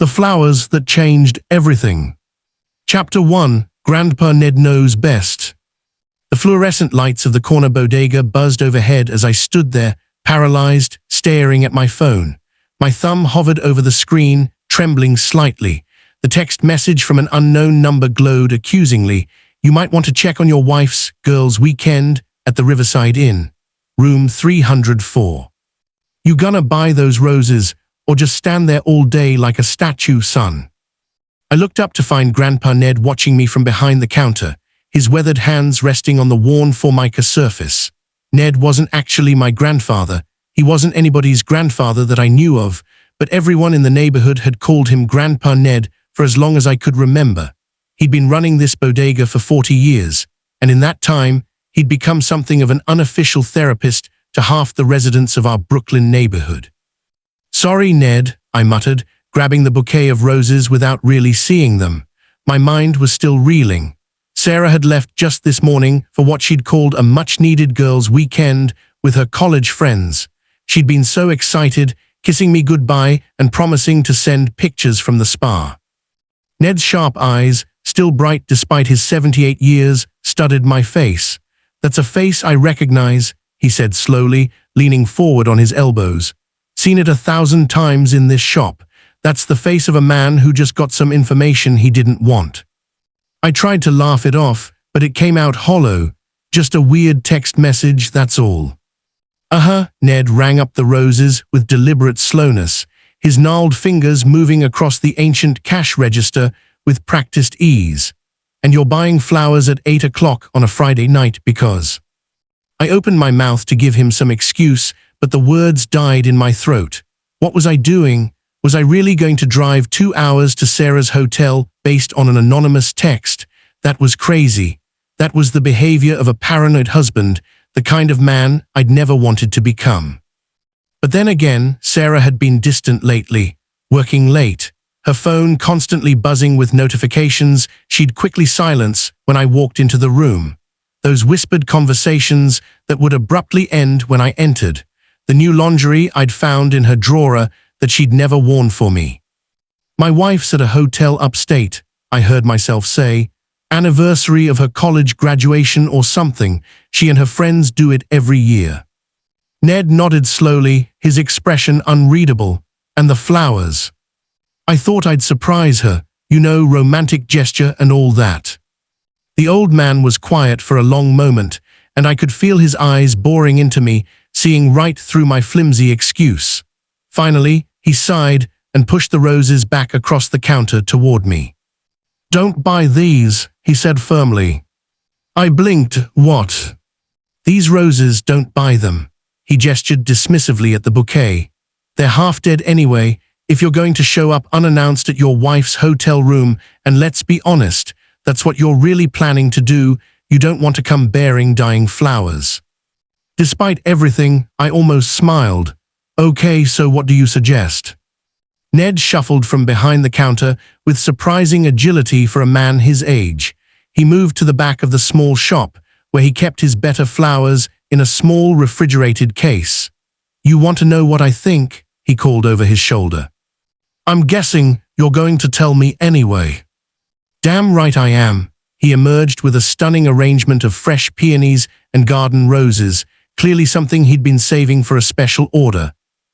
The flowers that changed everything. Chapter 1. Grandpa Ned Knows Best. The fluorescent lights of the corner bodega buzzed overhead as I stood there, paralyzed, staring at my phone. My thumb hovered over the screen, trembling slightly. The text message from an unknown number glowed accusingly. You might want to check on your wife's girls' weekend at the Riverside Inn. Room 304. You gonna buy those roses, or just stand there all day like a statue, son? I looked up to find Grandpa Ned watching me from behind the counter, his weathered hands resting on the worn formica surface. Ned wasn't actually my grandfather. He wasn't anybody's grandfather that I knew of, but everyone in the neighborhood had called him Grandpa Ned for as long as I could remember. He'd been running this bodega for 40 years, and in that time, he'd become something of an unofficial therapist to half the residents of our Brooklyn neighborhood. Sorry, Ned, I muttered, grabbing the bouquet of roses without really seeing them. My mind was still reeling. Sarah had left just this morning for what she'd called a much-needed girls' weekend with her college friends. She'd been so excited, kissing me goodbye and promising to send pictures from the spa. Ned's sharp eyes, still bright despite his 78 years, studied my face. That's a face I recognize, he said slowly, leaning forward on his elbows. Seen it 1,000 times in this shop. That's the face of a man who just got some information he didn't want. I tried to laugh it off, but it came out hollow. Just a weird text message, that's all. Ned rang up the roses with deliberate slowness, his gnarled fingers moving across the ancient cash register with practiced ease. And you're buying flowers at 8 o'clock on a Friday night because... I opened my mouth to give him some excuse, but the words died in my throat. What was I doing? Was I really going to drive 2 hours to Sarah's hotel based on an anonymous text? That was crazy. That was the behavior of a paranoid husband, the kind of man I'd never wanted to become. But then again, Sarah had been distant lately, working late, her phone constantly buzzing with notifications she'd quickly silence when I walked into the room. Those whispered conversations that would abruptly end when I entered. The new lingerie I'd found in her drawer that she'd never worn for me. My wife's at a hotel upstate, I heard myself say. Anniversary of her college graduation or something. She and her friends do it every year. Ned nodded slowly, his expression unreadable. And the flowers. I thought I'd surprise her, romantic gesture and all that. The old man was quiet for a long moment, and I could feel his eyes boring into me, seeing right through my flimsy excuse. Finally, he sighed and pushed the roses back across the counter toward me. Don't buy these, he said firmly. I blinked. What? These roses, don't buy them. He gestured dismissively at the bouquet. They're half dead anyway, if you're going to show up unannounced at your wife's hotel room, and let's be honest, that's what you're really planning to do, you don't want to come bearing dying flowers. Despite everything, I almost smiled. Okay, so what do you suggest? Ned shuffled from behind the counter with surprising agility for a man his age. He moved to the back of the small shop, where he kept his better flowers in a small refrigerated case. You want to know what I think? He called over his shoulder. I'm guessing you're going to tell me anyway. Damn right I am. He emerged with a stunning arrangement of fresh peonies and garden roses, clearly something he'd been saving for a special order.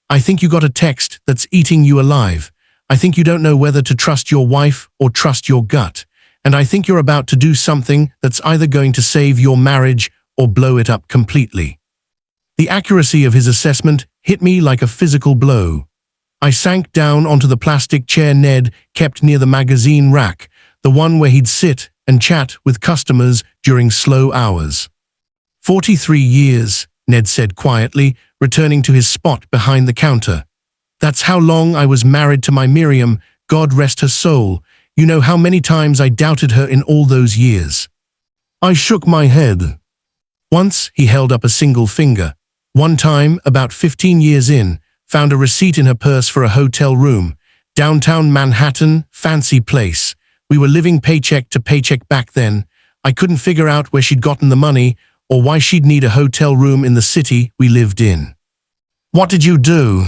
I think you got a text that's eating you alive. I think you don't know whether to trust your wife or trust your gut. And I think you're about to do something that's either going to save your marriage or blow it up completely. The accuracy of his assessment hit me like a physical blow. I sank down onto the plastic chair Ned kept near the magazine rack, the one where he'd sit and chat with customers during slow hours. 43 years, Ned said quietly, returning to his spot behind the counter. That's how long I was married to my Miriam, God rest her soul. You know how many times I doubted her in all those years. I shook my head. Once, he held up a single finger. One time, about 15 years in, found a receipt in her purse for a hotel room. Downtown Manhattan, fancy place. We were living paycheck to paycheck back then. I couldn't figure out where she'd gotten the money or why she'd need a hotel room in the city we lived in. What did you do?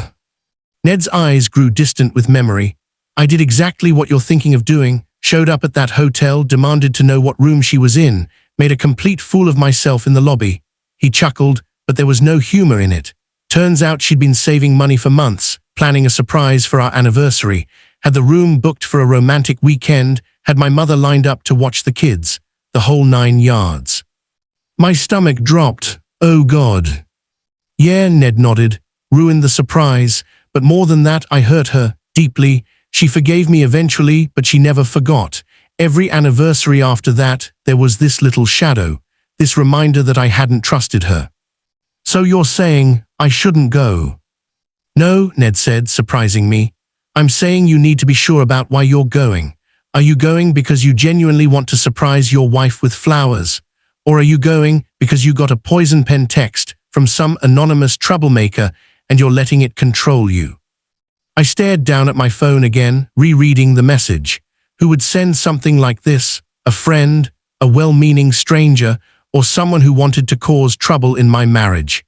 Ned's eyes grew distant with memory. I did exactly what you're thinking of doing, showed up at that hotel, demanded to know what room she was in, made a complete fool of myself in the lobby. He chuckled, but there was no humor in it. Turns out she'd been saving money for months, planning a surprise for our anniversary, had the room booked for a romantic weekend, had my mother lined up to watch the kids, the whole 9 yards. My stomach dropped. Oh God. Yeah, Ned nodded. Ruined the surprise, but more than that, I hurt her, deeply. She forgave me eventually, but she never forgot. Every anniversary after that, there was this little shadow, this reminder that I hadn't trusted her. So you're saying I shouldn't go? No, Ned said, surprising me. I'm saying you need to be sure about why you're going. Are you going because you genuinely want to surprise your wife with flowers? Or are you going because you got a poison pen text from some anonymous troublemaker and you're letting it control you? I stared down at my phone again, rereading the message. Who would send something like this? A friend, a well-meaning stranger, or someone who wanted to cause trouble in my marriage?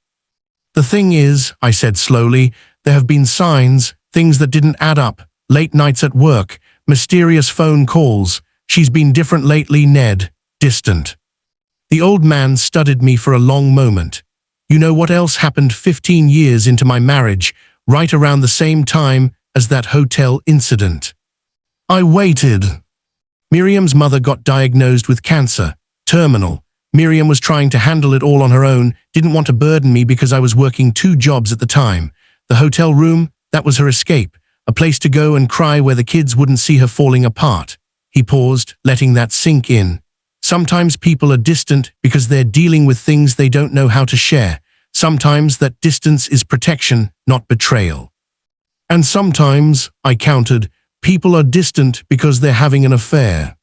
The thing is, I said slowly, there have been signs, things that didn't add up, late nights at work, mysterious phone calls. She's been different lately, Ned, distant. The old man studied me for a long moment. You know what else happened 15 years into my marriage, right around the same time as that hotel incident? I waited. Miriam's mother got diagnosed with cancer, terminal. Miriam was trying to handle it all on her own, didn't want to burden me because I was working 2 jobs at the time. The hotel room, that was her escape, a place to go and cry where the kids wouldn't see her falling apart. He paused, letting that sink in. Sometimes people are distant because they're dealing with things they don't know how to share. Sometimes that distance is protection, not betrayal. And sometimes, I countered, people are distant because they're having an affair.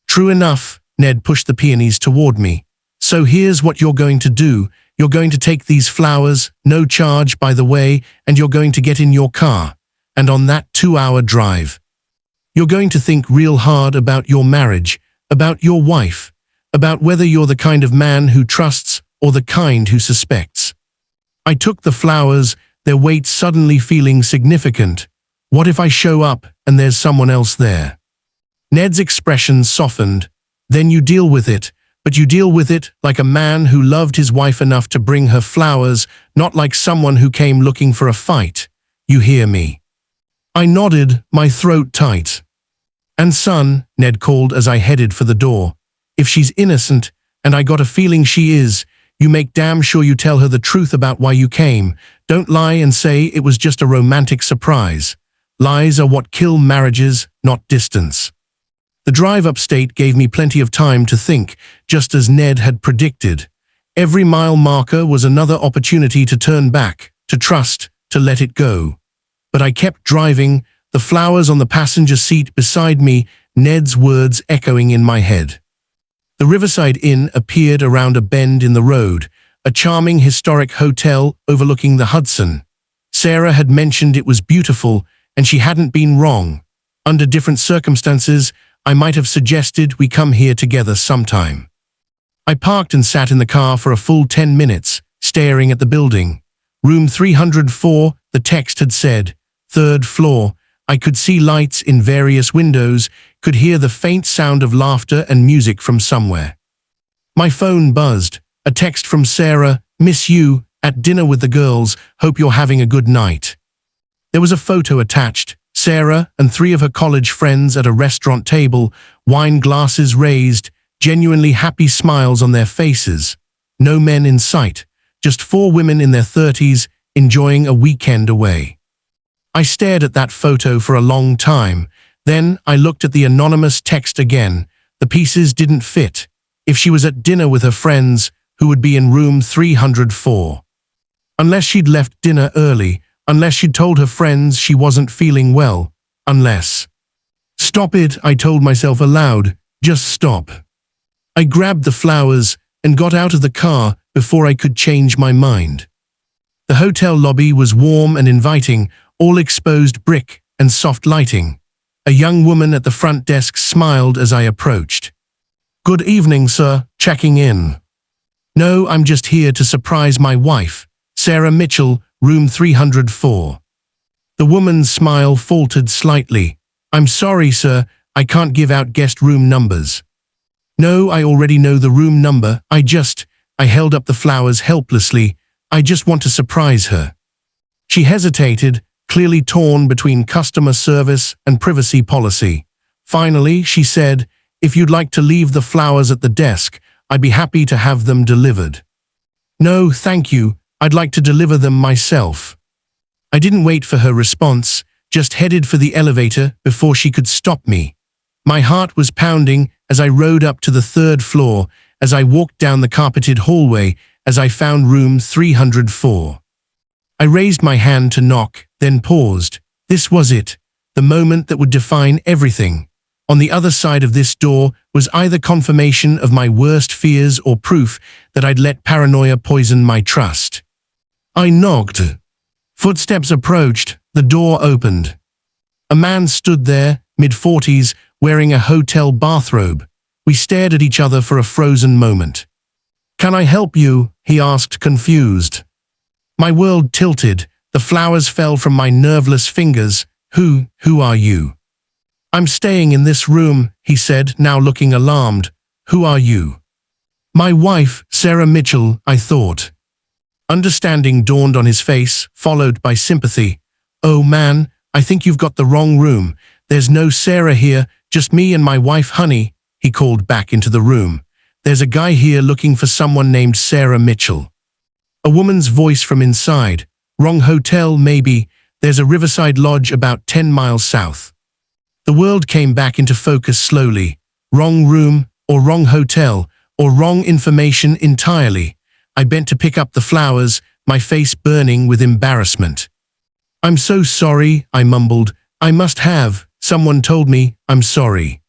True enough, Ned pushed the peonies toward me. So here's what you're going to do. You're going to take these flowers, no charge by the way, and you're going to get in your car. And on that 2-hour drive, you're going to think real hard about your marriage, about your wife, about whether you're the kind of man who trusts or the kind who suspects. I took the flowers, their weight suddenly feeling significant. What if I show up and there's someone else there? Ned's expression softened. Then you deal with it, but you deal with it like a man who loved his wife enough to bring her flowers, not like someone who came looking for a fight. You hear me? I nodded, my throat tight. And son, Ned called as I headed for the door, if she's innocent, and I got a feeling she is, you make damn sure you tell her the truth about why you came. Don't lie and say it was just a romantic surprise. Lies are what kill marriages, not distance. The drive upstate gave me plenty of time to think, just as Ned had predicted. Every mile marker was another opportunity to turn back, to trust, to let it go. But I kept driving, the flowers on the passenger seat beside me, Ned's words echoing in my head. The Riverside Inn appeared around a bend in the road, a charming historic hotel overlooking the Hudson. Sarah had mentioned it was beautiful, and she hadn't been wrong. Under different circumstances, I might have suggested we come here together sometime. I parked and sat in the car for a full 10 minutes, staring at the building. Room 304, the text had said. 3rd floor. I could see lights in various windows, could hear the faint sound of laughter and music from somewhere. My phone buzzed. A text from Sarah, miss you, at dinner with the girls, hope you're having a good night. There was a photo attached, Sarah and 3 of her college friends at a restaurant table, wine glasses raised, genuinely happy smiles on their faces. No men in sight, just 4 women in their 30s, enjoying a weekend away. I stared at that photo for a long time. Then I looked at the anonymous text again. The pieces didn't fit. If she was at dinner with her friends, who would be in room 304? Unless she'd left dinner early, unless she'd told her friends she wasn't feeling well, unless... Stop it, I told myself aloud. Just stop. I grabbed the flowers and got out of the car before I could change my mind. The hotel lobby was warm and inviting, all exposed brick and soft lighting. A young woman at the front desk smiled as I approached. Good evening, sir, checking in. No, I'm just here to surprise my wife, Sarah Mitchell, room 304. The woman's smile faltered slightly. I'm sorry, sir, I can't give out guest room numbers. No, I already know the room number, I held up the flowers helplessly. I just want to surprise her. She hesitated, clearly torn between customer service and privacy policy. Finally, she said, if you'd like to leave the flowers at the desk, I'd be happy to have them delivered. No, thank you, I'd like to deliver them myself. I didn't wait for her response, just headed for the elevator before she could stop me. My heart was pounding as I rode up to the 3rd floor, as I walked down the carpeted hallway, as I found room 304. I raised my hand to knock, then paused. This was it, the moment that would define everything. On the other side of this door was either confirmation of my worst fears or proof that I'd let paranoia poison my trust. I knocked. Footsteps approached, the door opened. A man stood there, mid-40s, wearing a hotel bathrobe. We stared at each other for a frozen moment. Can I help you? He asked, confused. My world tilted, the flowers fell from my nerveless fingers. Who are you? I'm staying in this room, he said, now looking alarmed. Who are you? My wife, Sarah Mitchell, I thought. Understanding dawned on his face, followed by sympathy. Oh man, I think you've got the wrong room. There's no Sarah here, just me and my wife, honey, he called back into the room. There's a guy here looking for someone named Sarah Mitchell. A woman's voice from inside. Wrong hotel, maybe. There's a riverside lodge about 10 miles south. The world came back into focus slowly. Wrong room, or wrong hotel, or wrong information entirely. I bent to pick up the flowers, my face burning with embarrassment. I'm so sorry, I mumbled. I must have. Someone told me, I'm sorry.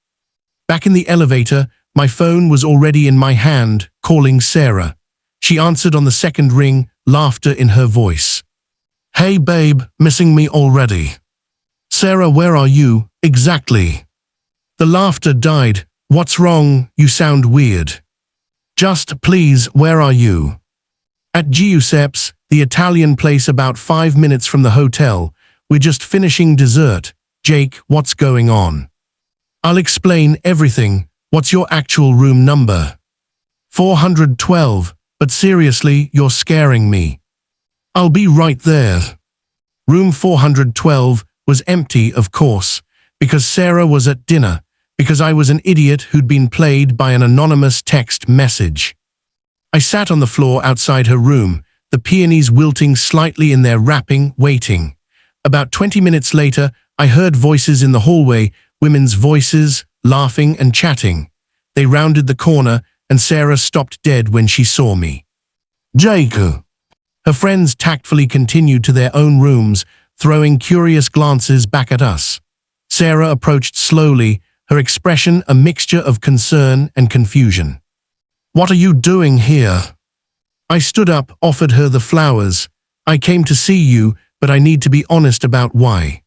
Back in the elevator, my phone was already in my hand, calling Sarah. She answered on the 2nd ring, laughter in her voice. Hey babe, missing me already? Sarah, where are you, exactly? The laughter died. What's wrong? You sound weird. Just, please, where are you? At Giuseppe's, the Italian place about 5 minutes from the hotel. We're just finishing dessert. Jake, what's going on? I'll explain everything. What's your actual room number? 412, but seriously, you're scaring me. I'll be right there. Room 412 was empty, of course, because Sarah was at dinner, because I was an idiot who'd been played by an anonymous text message. I sat on the floor outside her room, the peonies wilting slightly in their wrapping, waiting. About 20 minutes later, I heard voices in the hallway, women's voices, laughing and chatting. They rounded the corner, and Sarah stopped dead when she saw me. Jake. Her friends tactfully continued to their own rooms, throwing curious glances back at us. Sarah approached slowly, her expression a mixture of concern and confusion. What are you doing here? I stood up, offered her the flowers. I came to see you, but I need to be honest about why.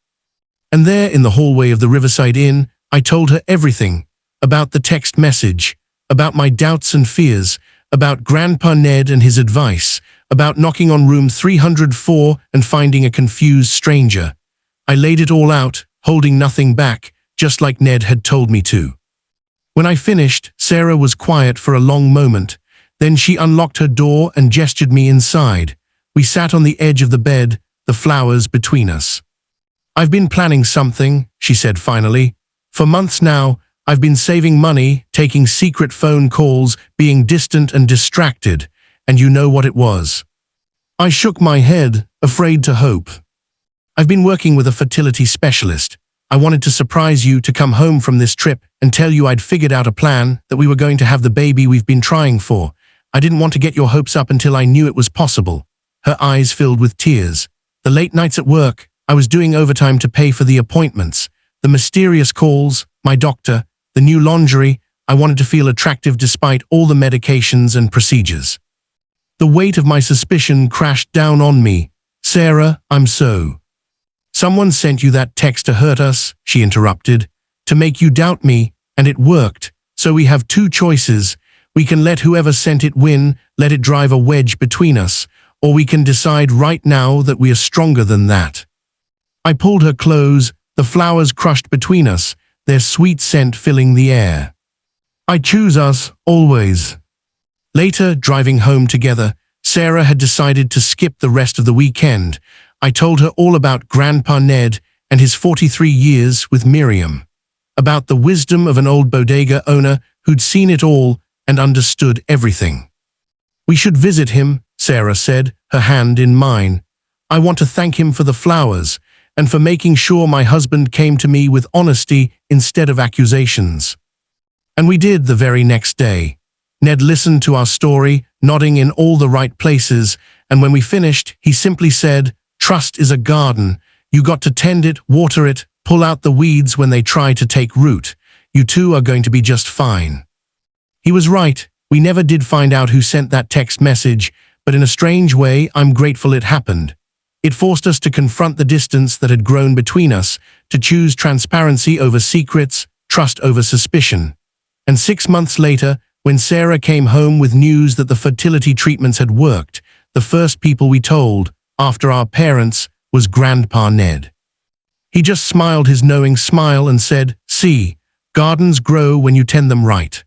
And there in the hallway of the Riverside Inn, I told her everything, about the text message, about my doubts and fears, about Grandpa Ned and his advice, about knocking on room 304 and finding a confused stranger. I laid it all out, holding nothing back, just like Ned had told me to. When I finished, Sarah was quiet for a long moment. Then she unlocked her door and gestured me inside. We sat on the edge of the bed, the flowers between us. I've been planning something, she said finally. For months now, I've been saving money, taking secret phone calls, being distant and distracted, and you know what it was. I shook my head, afraid to hope. I've been working with a fertility specialist. I wanted to surprise you, to come home from this trip and tell you I'd figured out a plan, that we were going to have the baby we've been trying for. I didn't want to get your hopes up until I knew it was possible. Her eyes filled with tears. The late nights at work, I was doing overtime to pay for the appointments, the mysterious calls, my doctor, the new lingerie. I wanted to feel attractive despite all the medications and procedures. The weight of my suspicion crashed down on me. Sarah, I'm so. Someone sent you that text to hurt us, she interrupted, to make you doubt me, and it worked. So we have two choices. We can let whoever sent it win, let it drive a wedge between us, or we can decide right now that we are stronger than that. I pulled her close, the flowers crushed between us, their sweet scent filling the air. I choose us, always. Later, driving home together, Sarah had decided to skip the rest of the weekend. I told her all about Grandpa Ned and his 43 years with Miriam, about the wisdom of an old bodega owner who'd seen it all and understood everything. We should visit him, Sarah said, her hand in mine. I want to thank him for the flowers and for making sure my husband came to me with honesty instead of accusations. And we did the very next day. Ned listened to our story, nodding in all the right places, and when we finished, he simply said, "Trust is a garden. You got to tend it, water it, pull out the weeds when they try to take root. You two are going to be just fine." He was right. We never did find out who sent that text message, but in a strange way, I'm grateful it happened. It forced us to confront the distance that had grown between us, to choose transparency over secrets, trust over suspicion. And 6 months later, when Sarah came home with news that the fertility treatments had worked, the first people we told, after our parents, was Grandpa Ned. He just smiled his knowing smile and said, "See, gardens grow when you tend them right."